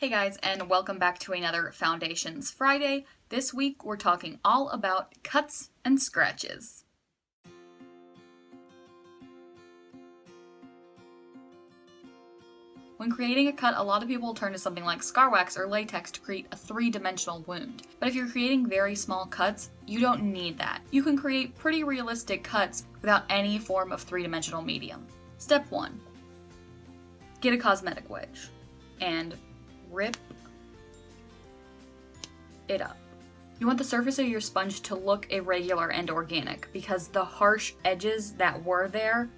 Hey guys, and welcome back to another Foundations Friday. This week we're talking all about cuts and scratches. When creating a cut, a lot of people turn to something like scar wax or latex to create a three-dimensional wound. But if you're creating very small cuts, you don't need that. You can create pretty realistic cuts without any form of three-dimensional medium. Step 1. Get a cosmetic wedge and rip it up. You want the surface of your sponge to look irregular and organic because the harsh edges that were there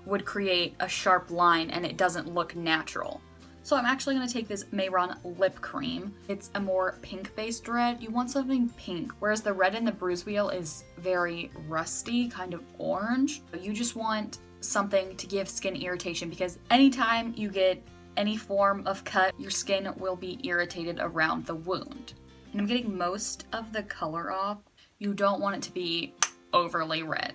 would create a sharp line and it doesn't look natural. So I'm actually going to take this Mehron lip cream. It's a more pink-based red. You want something pink, whereas the red in the bruise wheel is very rusty, kind of orange. You just want something to give skin irritation because anytime you get any form of cut, your skin will be irritated around the wound. And I'm getting most of the color off. You don't want it to be overly red.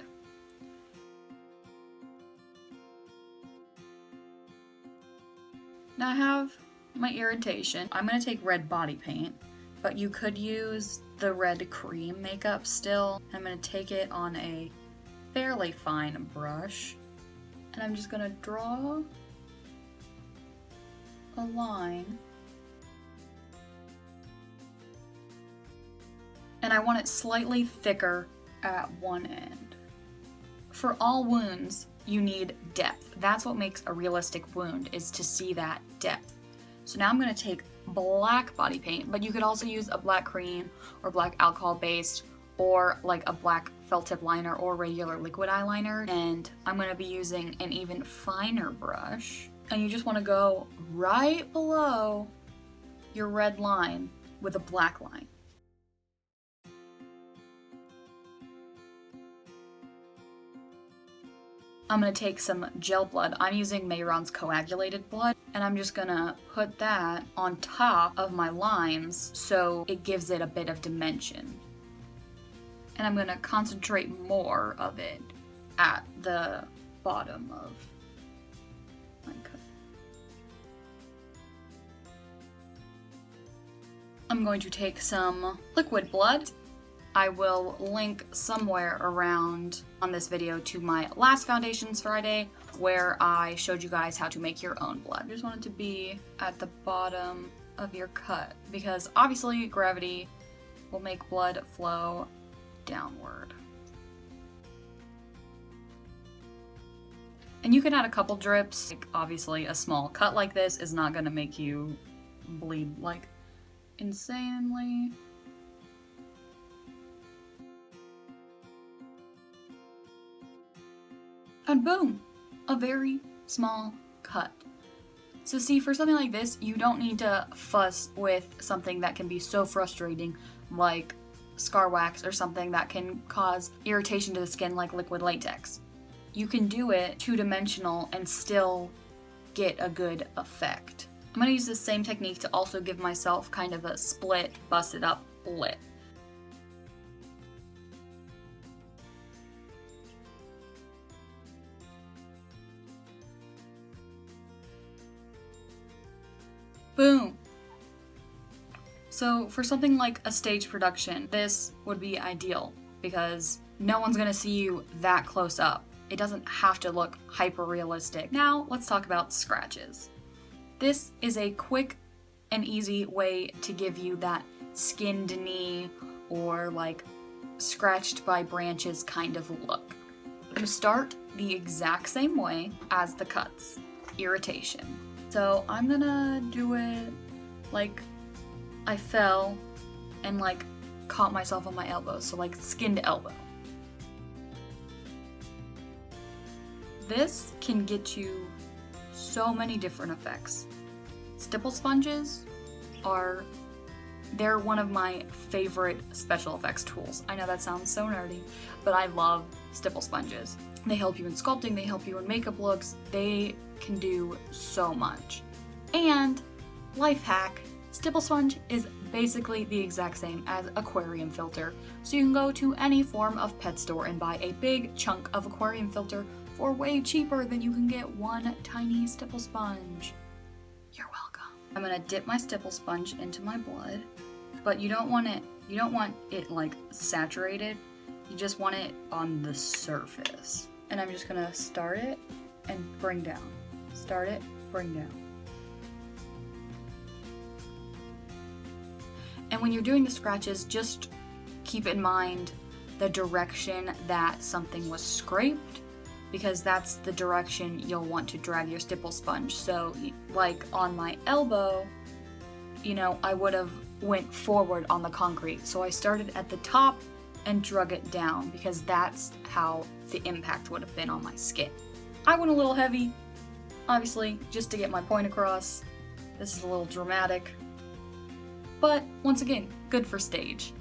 Now I have my irritation. I'm going to take red body paint, but you could use the red cream makeup still. I'm going to take it on a fairly fine brush, and I'm just going to draw a line, and I want it slightly thicker at one end. For all wounds, you need depth. That's what makes a realistic wound, is to see that depth. So now I'm going to take black body paint, but you could also use a black cream or black alcohol based or like a black felt tip liner or regular liquid eyeliner, and I'm going to be using an even finer brush. And you just want to go right below your red line with a black line. I'm going to take some gel blood. I'm using Mehron's Coagulated Blood, and I'm just going to put that on top of my lines so it gives it a bit of dimension. And I'm going to concentrate more of it at the bottom of my cut. I'm going to take some liquid blood. I will link somewhere around on this video to my last Foundations Friday where I showed you guys how to make your own blood. I just want it to be at the bottom of your cut because obviously gravity will make blood flow downward. And you can add a couple drips. Like, obviously a small cut like this is not going to make you bleed like insanely. And boom, a very small cut. So see, for something like this, you don't need to fuss with something that can be so frustrating like scar wax or something that can cause irritation to the skin like liquid latex. You can do it two-dimensional and still get a good effect. I'm going to use the same technique to also give myself kind of a split, busted up lip. Boom! So for something like a stage production, this would be ideal because no one's gonna see you that close up. It doesn't have to look hyper realistic. Now let's talk about scratches. This is a quick and easy way to give you that skinned knee or like scratched by branches kind of look. You start the exact same way as the cuts, irritation. So I'm gonna do it like I fell and like caught myself on my elbow, so like skinned elbow. This can get you so many different effects. Stipple sponges they're one of my favorite special effects tools. I know that sounds so nerdy, but I love stipple sponges. They help you in sculpting, they help you in makeup looks, they can do so much. And life hack, stipple sponge is basically the exact same as aquarium filter. So you can go to any form of pet store and buy a big chunk of aquarium filter for way cheaper than you can get one tiny stipple sponge. You're welcome. I'm gonna dip my stipple sponge into my blood, but you don't want it like saturated. You just want it on the surface. And I'm just gonna start it and bring down. Start it, bring down. And when you're doing the scratches, just keep in mind the direction that something was scraped, because that's the direction you'll want to drag your stipple sponge. So like on my elbow, you know, I would have went forward on the concrete. So I started at the top and drug it down because that's how the impact would have been on my skin. I went a little heavy, obviously, just to get my point across. This is a little dramatic, but once again, good for stage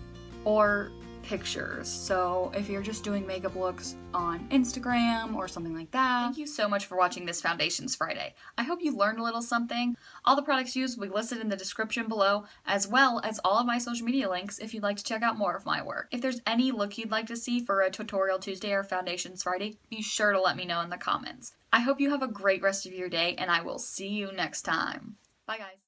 or pictures. So if you're just doing makeup looks on Instagram or something like that. Thank you so much for watching this Foundations Friday. I hope you learned a little something. All the products used will be listed in the description below, as well as all of my social media links if you'd like to check out more of my work. If there's any look you'd like to see for a Tutorial Tuesday or Foundations Friday, be sure to let me know in the comments. I hope you have a great rest of your day, and I will see you next time. Bye guys.